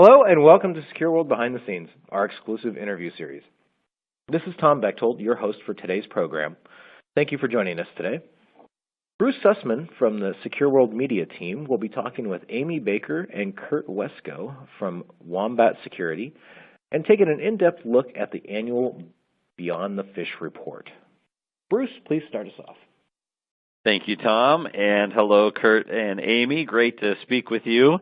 Hello and welcome to SecureWorld Behind the Scenes, our exclusive interview series. This is Tom Bechtold, your host for today's program. Thank you for joining us today. Bruce Sussman from the SecureWorld media team will be talking with Amy Baker and Kurt Wesco from Wombat Security and taking an in-depth look at the annual Beyond the Phish report. Bruce, please start us off. Thank you, Tom, and hello, Kurt and Amy. Great to speak with you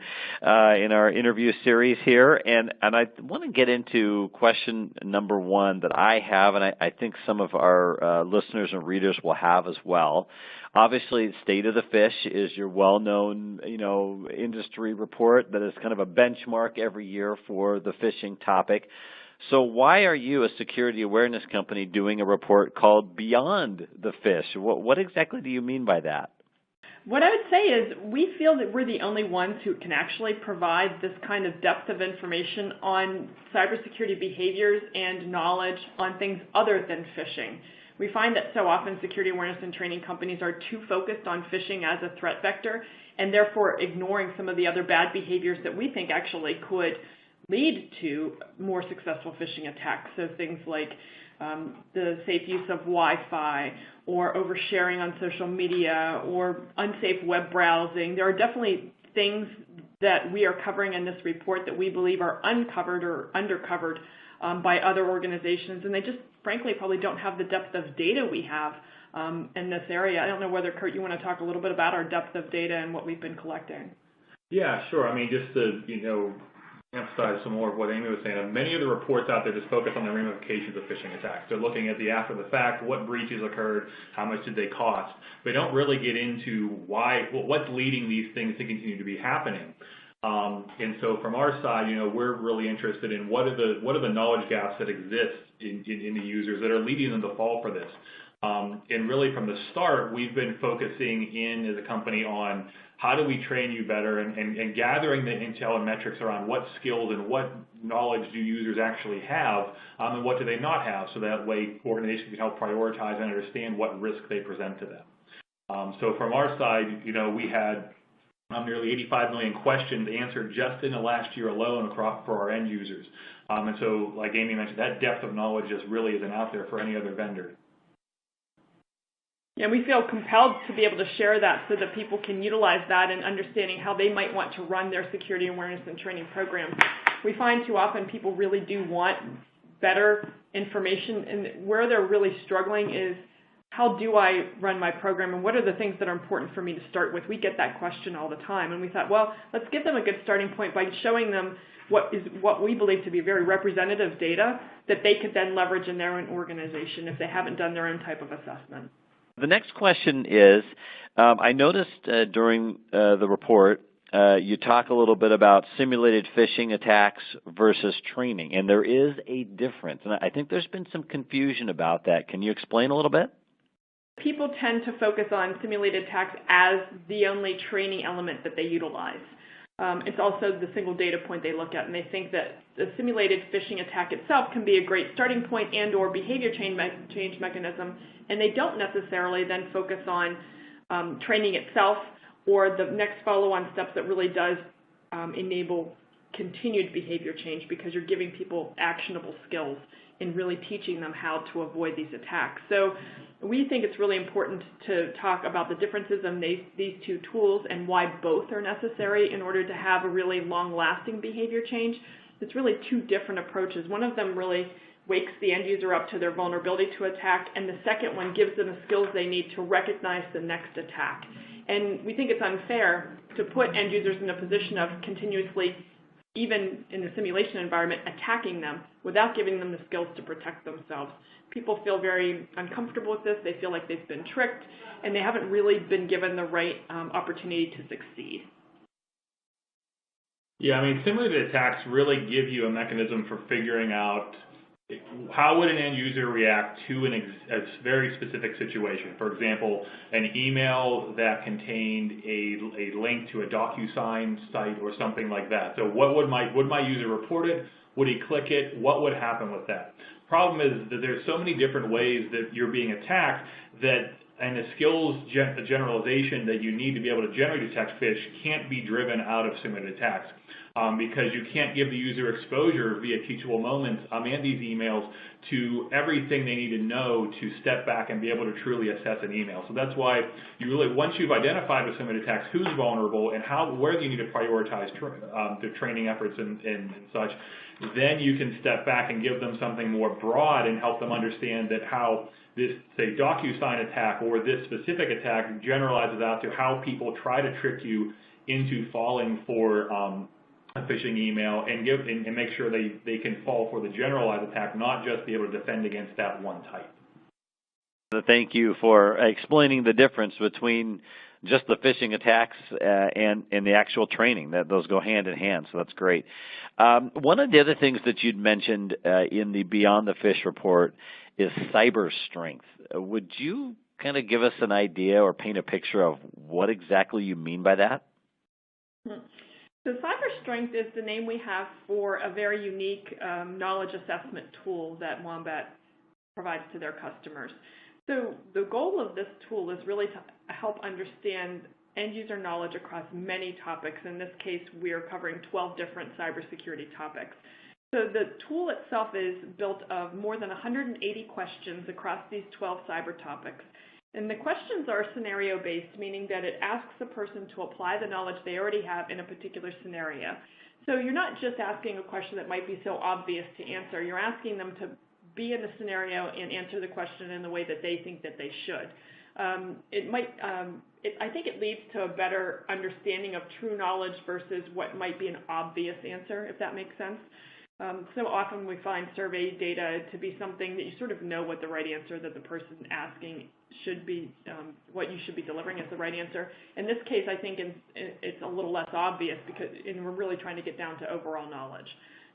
in our interview series here. And I want to get into question number one that I have, and I think some of our listeners and readers will have as well. Obviously, State of the Phish is your well-known, industry report that is kind of a benchmark every year for the phishing topic. So why are you, a security awareness company, doing a report called Beyond the Phish? What exactly do you mean by that? What I would say is we feel that we're the only ones who can actually provide this kind of depth of information on cybersecurity behaviors and knowledge on things other than phishing. We find that so often security awareness and training companies are too focused on phishing as a threat vector and therefore ignoring some of the other bad behaviors that we think actually could lead to more successful phishing attacks. So things like the safe use of Wi-Fi or oversharing on social media or unsafe web browsing. There are definitely things that we are covering in this report that we believe are uncovered or undercovered by other organizations, and they just frankly probably don't have the depth of data we have in this area. I don't know whether, Kurt, you want to talk a little bit about our depth of data and what we've been collecting. Yeah, sure. I mean, just to, emphasize some more of what Amy was saying. Many of the reports out there just focus on the ramifications of phishing attacks. They're looking at the after the fact, what breaches occurred, how much did they cost. They don't really get into what's leading these things to continue to be happening. And so from our side, we're really interested in what are the knowledge gaps that exist in the users that are leading them to fall for this. And really from the start, we've been focusing in as a company on how do we train you better and gathering the intel and metrics around what skills and what knowledge do users actually have and what do they not have, so that way organizations can help prioritize and understand what risk they present to them. So from our side, we had nearly 85 million questions answered just in the last year alone for our end users. And so, like Amy mentioned, that depth of knowledge just really isn't out there for any other vendor. Yeah, we feel compelled to be able to share that so that people can utilize that in understanding how they might want to run their security awareness and training programs. We find too often people really do want better information, and where they're really struggling is, how do I run my program and what are the things that are important for me to start with? We get that question all the time, and we thought, well, let's give them a good starting point by showing them what we believe to be very representative data that they could then leverage in their own organization if they haven't done their own type of assessment. The next question is, I noticed during the report you talk a little bit about simulated phishing attacks versus training, and there is a difference. And I think there's been some confusion about that. Can you explain a little bit? People tend to focus on simulated attacks as the only training element that they utilize. It's also the single data point they look at, and they think that the simulated phishing attack itself can be a great starting point and or behavior change mechanism, and they don't necessarily then focus on training itself or the next follow-on steps that really does enable continued behavior change, because you're giving people actionable skills in really teaching them how to avoid these attacks. So we think it's really important to talk about the differences in these two tools and why both are necessary in order to have a really long-lasting behavior change. It's really two different approaches. One of them really wakes the end user up to their vulnerability to attack, and the second one gives them the skills they need to recognize the next attack. And we think it's unfair to put end users in a position of continuously, even in the simulation environment, attacking them without giving them the skills to protect themselves. People feel very uncomfortable with this. They feel like they've been tricked, and they haven't really been given the right opportunity to succeed. Yeah, I mean, simulated attacks really give you a mechanism for figuring out how would an end user react to a very specific situation. For example, an email that contained a link to a DocuSign site or something like that. So would my user report it? Would he click it? What would happen with that? Problem is that there's so many different ways that you're being attacked and the skills generalization that you need to be able to generally detect phish can't be driven out of simulated attacks. because you can't give the user exposure via teachable moments and these emails to everything they need to know to step back and be able to truly assess an email. So that's why you really, once you've identified with simulated attacks who's vulnerable and where you need to prioritize the training efforts and such, then you can step back and give them something more broad and help them understand that how this, say, DocuSign attack or this specific attack generalizes out to how people try to trick you into falling for a phishing email, and make sure they can fall for the generalized attack, not just be able to defend against that one type. Thank you for explaining the difference between just the phishing attacks and the actual training. That those go hand in hand, so that's great. One of the other things that you'd mentioned in the Beyond the Phish report is cyber strength. Would you kind of give us an idea or paint a picture of what exactly you mean by that? So cyber strength is the name we have for a very unique knowledge assessment tool that Wombat provides to their customers. So the goal of this tool is really to help understand end-user knowledge across many topics. In this case, we are covering 12 different cybersecurity topics. So the tool itself is built of more than 180 questions across these 12 cyber topics. And the questions are scenario-based, meaning that it asks the person to apply the knowledge they already have in a particular scenario. So you're not just asking a question that might be so obvious to answer. You're asking them to be in the scenario and answer the question in the way that they think that they should. I think it leads to a better understanding of true knowledge versus what might be an obvious answer, if that makes sense. So often we find survey data to be something that you sort of know what the right answer that the person asking should be, what you should be delivering as the right answer. In this case, I think it's a little less obvious because we're really trying to get down to overall knowledge.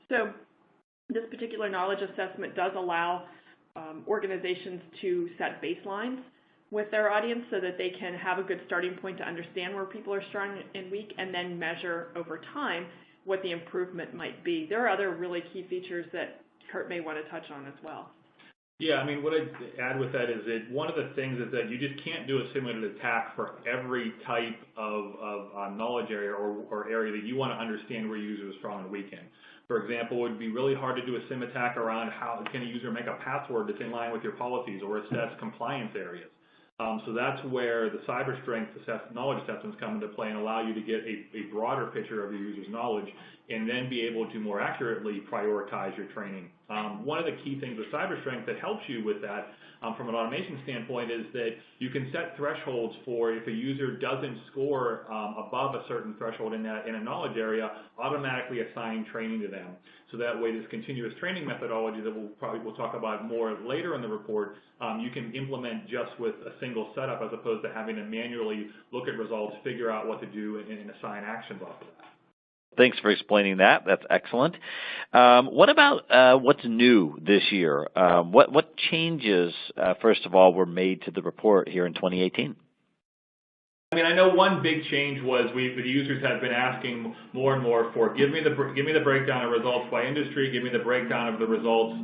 So this particular knowledge assessment does allow organizations to set baselines with their audience so that they can have a good starting point to understand where people are strong and weak, and then measure over time what the improvement might be. There are other really key features that Kurt may want to touch on as well. Yeah, I mean, what I'd add with that is that one of the things is that you just can't do a simulated attack for every type of knowledge area or area that you want to understand where users are strong and weak in. For example, it would be really hard to do a sim attack around how can a user make a password that's in line with your policies or assess compliance areas. So that's where the cyber strength knowledge assessments come into play and allow you to get a broader picture of your user's knowledge and then be able to more accurately prioritize your training. One of the key things with cyber strength that helps you with that from an automation standpoint is that you can set thresholds for if a user doesn't score above a certain threshold in a knowledge area, automatically assign training to them. So that way this continuous training methodology that we'll talk about more later in the report, you can implement just with a single setup as opposed to having to manually look at results, figure out what to do, and assign actions off of that. Thanks for explaining that. That's excellent. What about what's new this year? What changes, first of all, were made to the report here in 2018? I mean, I know one big change was the users have been asking more and more for give me the breakdown of results by industry, give me the breakdown of the results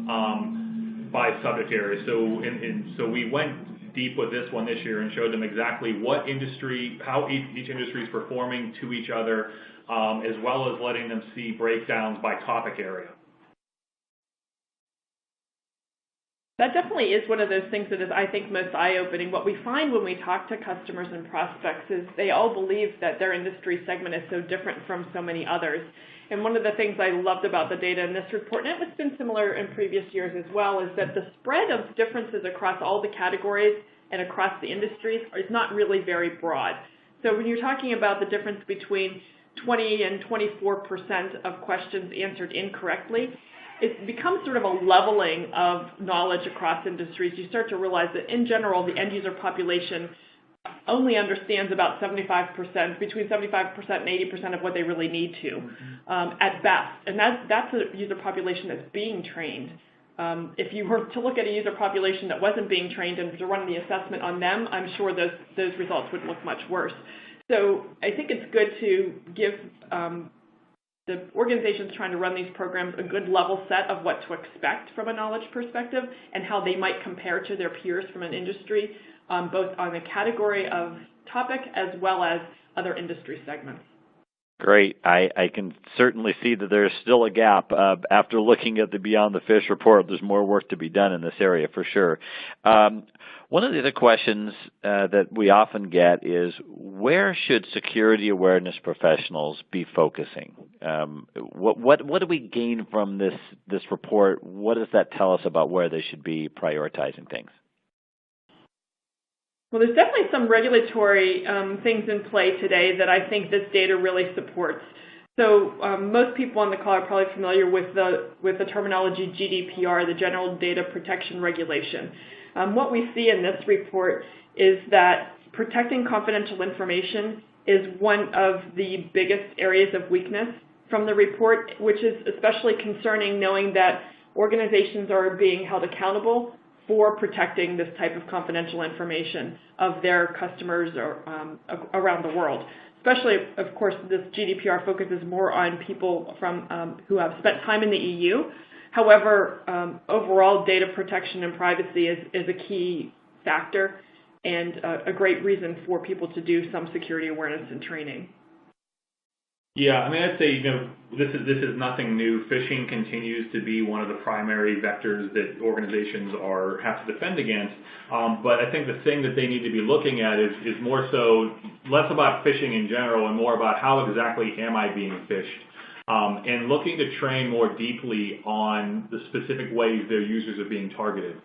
by subject area. So we went deep with this one this year and showed them exactly what industry, how each industry is performing to each other, as well as letting them see breakdowns by topic area. That definitely is one of those things that is, I think, most eye-opening. What we find when we talk to customers and prospects is they all believe that their industry segment is so different from so many others. And one of the things I loved about the data in this report, and it's been similar in previous years as well, is that the spread of differences across all the categories and across the industries is not really very broad. So when you're talking about the difference between 20 and 24% of questions answered incorrectly, it becomes sort of a leveling of knowledge across industries. You start to realize that in general, the end user population only understands about 75%, between 75% and 80% of what they really need to, at best. And that's a user population that's being trained. If you were to look at a user population that wasn't being trained and to run the assessment on them, I'm sure those results would look much worse. So I think it's good to give the organizations trying to run these programs a good level set of what to expect from a knowledge perspective and how they might compare to their peers from an industry, both on the category of topic as well as other industry segments. Great. I can certainly see that there's still a gap. After looking at the Beyond the Phish report, there's more work to be done in this area for sure. One of the other questions that we often get is, where should security awareness professionals be focusing? What do we gain from this report? What does that tell us about where they should be prioritizing things? Well, there's definitely some regulatory things in play today that I think this data really supports. So most people on the call are probably familiar with the terminology GDPR, the General Data Protection Regulation. What we see in this report is that protecting confidential information is one of the biggest areas of weakness from the report, which is especially concerning knowing that organizations are being held accountable for protecting this type of confidential information of their customers or, around the world. Especially, of course, this GDPR focuses more on people from who have spent time in the EU. However, overall data protection and privacy is a key factor and a great reason for people to do some security awareness and training. Yeah, I mean, I'd say, this is nothing new. Phishing continues to be one of the primary vectors that organizations have to defend against. But I think the thing that they need to be looking at is more so less about phishing in general and more about how exactly am I being phished, and looking to train more deeply on the specific ways their users are being targeted.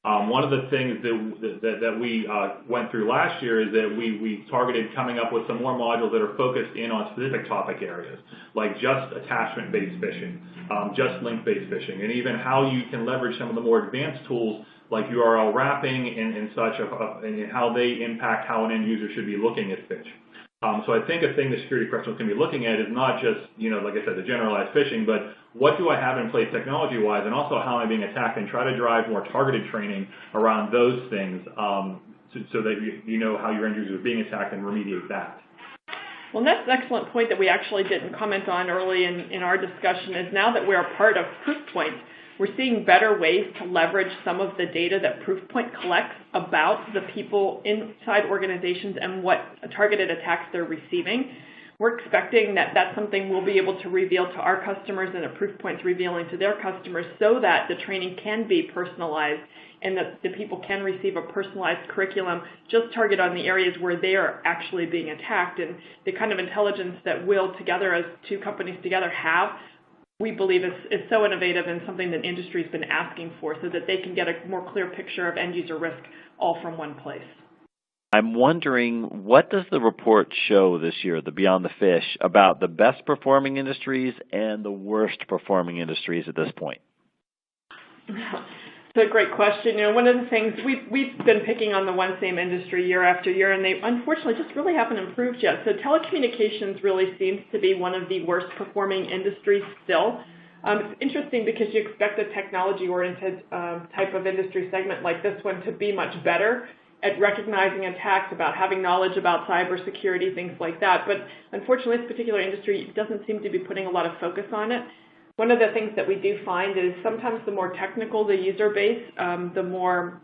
One of the things that we went through last year is that we targeted coming up with some more modules that are focused in on specific topic areas, like just attachment-based phishing, just link-based phishing, and even how you can leverage some of the more advanced tools like URL wrapping and such, and how they impact how an end user should be looking at phish. So I think a thing the security professionals can be looking at is not just, like I said, the generalized phishing, but what do I have in place technology-wise, and also how am I being attacked, and try to drive more targeted training around those things so that you know how your end users are being attacked and remediate that. Well, that's an excellent point that we actually didn't comment on early in our discussion, is now that we're a part of Proofpoint, we're seeing better ways to leverage some of the data that Proofpoint collects about the people inside organizations and what targeted attacks they're receiving. We're expecting that that's something we'll be able to reveal to our customers and that Proofpoint's revealing to their customers, so that the training can be personalized and that the people can receive a personalized curriculum just targeted on the areas where they are actually being attacked. And the kind of intelligence that we'll together, as two companies together, have, we believe is so innovative and something that industry's been asking for, so that they can get a more clear picture of end user risk all from one place. I'm wondering, what does the report show this year, the Beyond the Phish, about the best performing industries and the worst performing industries at this point? It's a great question. One of the things we've been picking on the one same industry year after year, and they unfortunately just really haven't improved yet. So telecommunications really seems to be one of the worst performing industries still. It's interesting because you expect a technology-oriented type of industry segment like this one to be much better at recognizing attacks, about having knowledge about cybersecurity, things like that. But unfortunately, this particular industry doesn't seem to be putting a lot of focus on it. One of the things that we do find is sometimes the more technical the user base, the more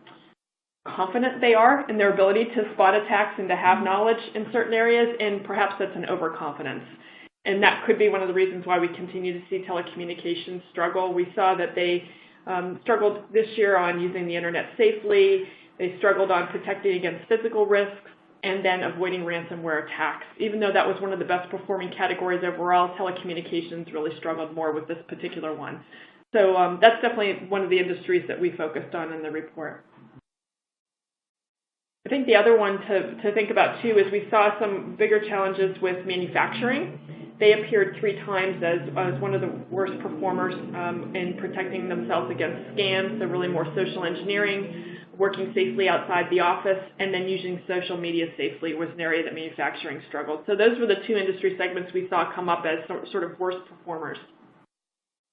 confident they are in their ability to spot attacks and to have knowledge in certain areas, and perhaps that's an overconfidence. And that could be one of the reasons why we continue to see telecommunications struggle. We saw that they struggled this year on using the internet safely. They struggled on protecting against physical risks, and then avoiding ransomware attacks. Even though that was one of the best performing categories overall, telecommunications really struggled more with this particular one. So that's definitely one of the industries that we focused on in the report. I think the other one to think about too is we saw some bigger challenges with manufacturing. They appeared 3 times as one of the worst performers in protecting themselves against scams, so really more social engineering, working safely outside the office, and then using social media safely was an area that manufacturing struggled. So those were the 2 industry segments we saw come up as sort of worst performers.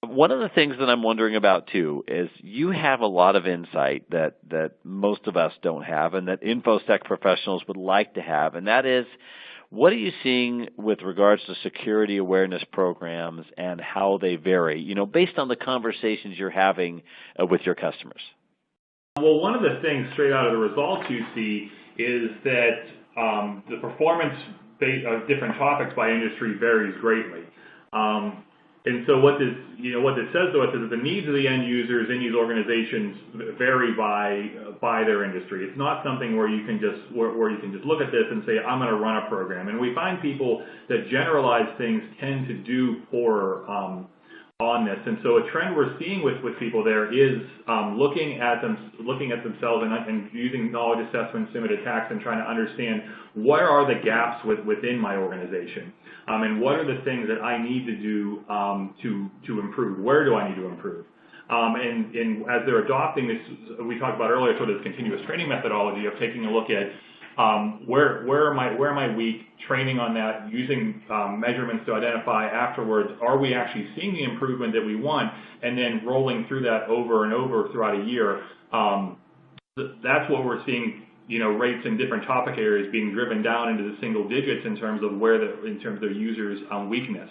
One of the things that I'm wondering about too is you have a lot of insight that most of us don't have, and that InfoSec professionals would like to have, and that is, what are you seeing with regards to security awareness programs and how they vary, based on the conversations you're having with your customers? Well, one of the things straight out of the results you see is that the performance different topics by industry varies greatly. And so what this says to us is that the needs of the end users in these organizations vary by their industry. It's not something where you can just look at this and say, I'm going to run a program. And we find people that generalize things tend to do poorer on this. And so a trend we're seeing with people there is looking at themselves and using knowledge assessment, simulated attacks, and trying to understand where are the gaps within my organization, and what are the things that I need to do to improve. Where do I need to improve? And as they're adopting this, we talked about earlier, sort of this continuous training methodology of taking a look at where am I weak, training on that, using measurements to identify afterwards, are we actually seeing the improvement that we want, and then rolling through that over and over throughout a year. That's what we're seeing, rates in different topic areas being driven down into the single digits in terms of their users' weakness.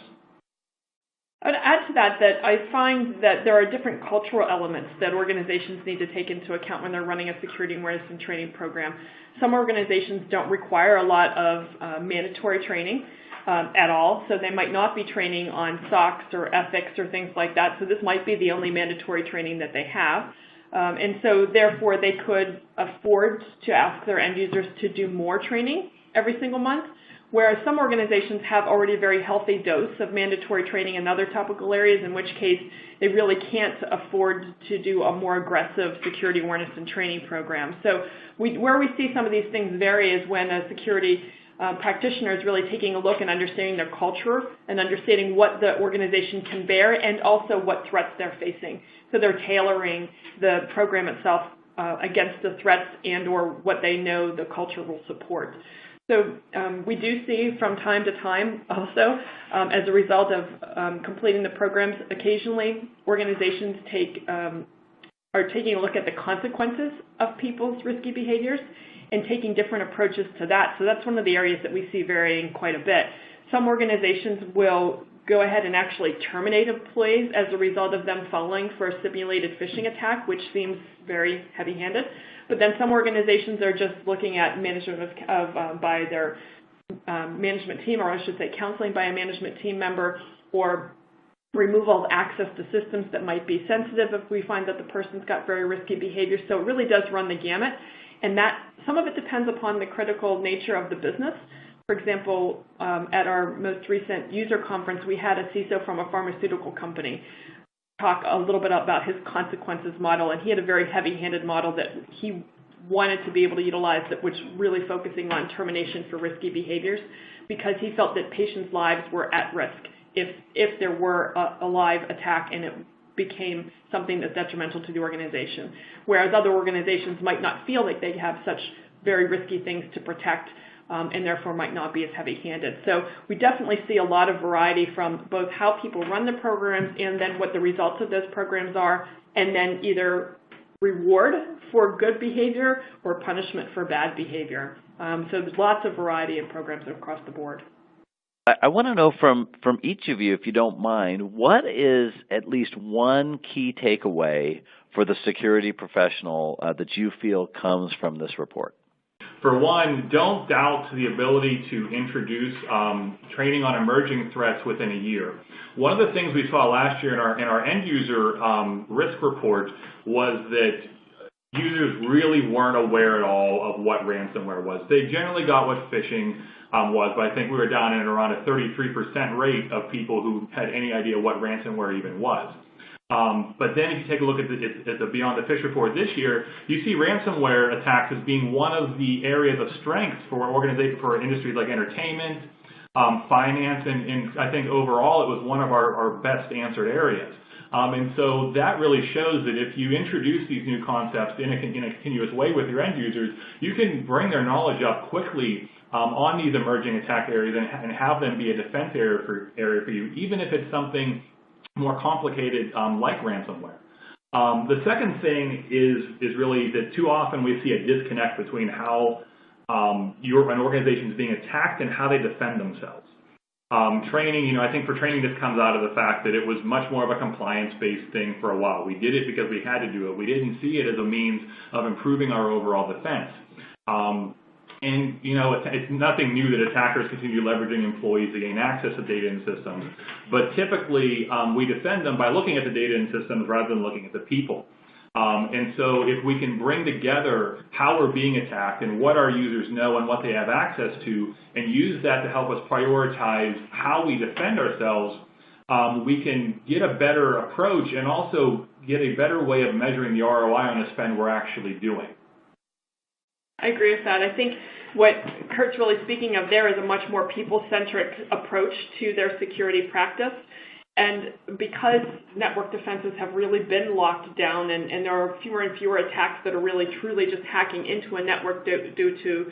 I would add to that I find that there are different cultural elements that organizations need to take into account when they're running a security awareness and training program. Some organizations don't require a lot of mandatory training at all, so they might not be training on SOX or ethics or things like that, so this might be the only mandatory training that they have. And so therefore they could afford to ask their end users to do more training every single month. Whereas some organizations have already a very healthy dose of mandatory training in other topical areas, in which case they really can't afford to do a more aggressive security awareness and training program. So where we see some of these things vary is when a security practitioner is really taking a look and understanding their culture and understanding what the organization can bear and also what threats they're facing. So they're tailoring the program itself against the threats and or what they know the culture will support. So we do see from time to time also, as a result of completing the programs, occasionally organizations are taking a look at the consequences of people's risky behaviors and taking different approaches to that. So that's one of the areas that we see varying quite a bit. Some organizations will go ahead and actually terminate employees as a result of them falling for a simulated phishing attack, which seems very heavy-handed. But then some organizations are just looking at management by their management team, or I should say counseling by a management team member, or removal of access to systems that might be sensitive if we find that the person's got very risky behavior. So it really does run the gamut. And that some of it depends upon the critical nature of the business. For example, at our most recent user conference, we had a CISO from a pharmaceutical company talk a little bit about his consequences model, and he had a very heavy-handed model that he wanted to be able to utilize, that was really focusing on termination for risky behaviors, because he felt that patients' lives were at risk if there were a live attack and it became something that's detrimental to the organization. Whereas other organizations might not feel like they have such very risky things to protect, and therefore might not be as heavy-handed. So we definitely see a lot of variety from both how people run the programs and then what the results of those programs are, and then either reward for good behavior or punishment for bad behavior. So there's lots of variety in programs across the board. I want to know from each of you, if you don't mind, what is at least one key takeaway for the security professional that you feel comes from this report? For one, don't doubt the ability to introduce training on emerging threats within a year. One of the things we saw last year in our end user risk report was that users really weren't aware at all of what ransomware was. They generally got what phishing was, but I think we were down at around a 33% rate of people who had any idea what ransomware even was. But then if you take a look at the Beyond the Phish report this year, you see ransomware attacks as being one of the areas of strength for industries like entertainment, finance, and I think overall it was one of our best answered areas. And so that really shows that if you introduce these new concepts in a continuous way with your end users, you can bring their knowledge up quickly on these emerging attack areas and have them be a defense area for you, even if it's something more complicated like ransomware. The second thing is really that too often we see a disconnect between how an organization is being attacked and how they defend themselves. Training, I think for training this comes out of the fact that it was much more of a compliance-based thing for a while. We did it because we had to do it. We didn't see it as a means of improving our overall defense. And, you know, it's nothing new that attackers continue leveraging employees to gain access to data and systems. But typically, we defend them by looking at the data and systems rather than looking at the people. And so if we can bring together how we're being attacked and what our users know and what they have access to, and use that to help us prioritize how we defend ourselves, we can get a better approach and also get a better way of measuring the ROI on the spend we're actually doing. I agree with that. I think what Kurt's really speaking of there is a much more people-centric approach to their security practice. And because network defenses have really been locked down and there are fewer and fewer attacks that are really truly just hacking into a network due to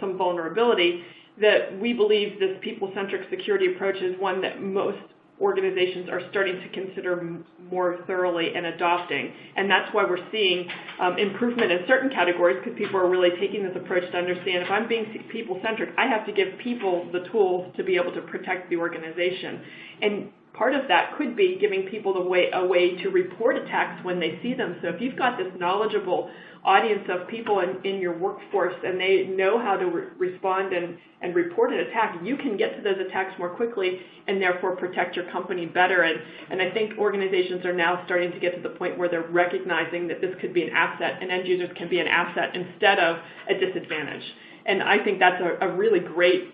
some vulnerability, that we believe this people-centric security approach is one that most organizations are starting to consider more thoroughly and adopting. And that's why we're seeing improvement in certain categories, because people are really taking this approach to understand if I'm being people-centric, I have to give people the tools to be able to protect the organization. And part of that could be giving people a way to report attacks when they see them. So if you've got this knowledgeable audience of people in your workforce and they know how to respond and report an attack, you can get to those attacks more quickly and therefore protect your company better. And I think organizations are now starting to get to the point where they're recognizing that this could be an asset and end users can be an asset instead of a disadvantage. And I think that's a really great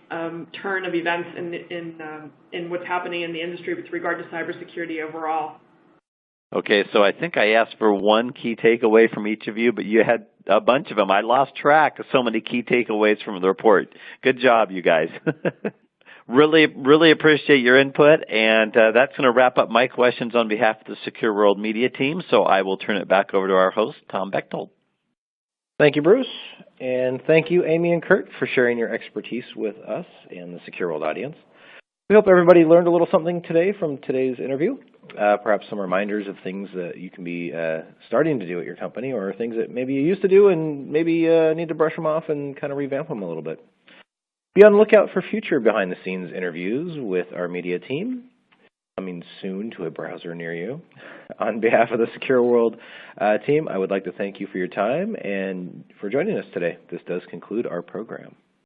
turn of events in what's happening in the industry with regard to cybersecurity overall. Okay, so I think I asked for one key takeaway from each of you, but you had a bunch of them. I lost track of so many key takeaways from the report. Good job, you guys. Really appreciate your input, and that's going to wrap up my questions on behalf of the SecureWorld media team, so I will turn it back over to our host, Tom Bechtold. Thank you, Bruce, and thank you, Amy and Kurt, for sharing your expertise with us and the SecureWorld audience. We hope everybody learned a little something today from today's interview, perhaps some reminders of things that you can be starting to do at your company, or things that maybe you used to do and maybe need to brush them off and kind of revamp them a little bit. Be on the lookout for future behind-the-scenes interviews with our media team, coming soon to a browser near you. On behalf of the SecureWorld team, I would like to thank you for your time and for joining us today. This does conclude our program.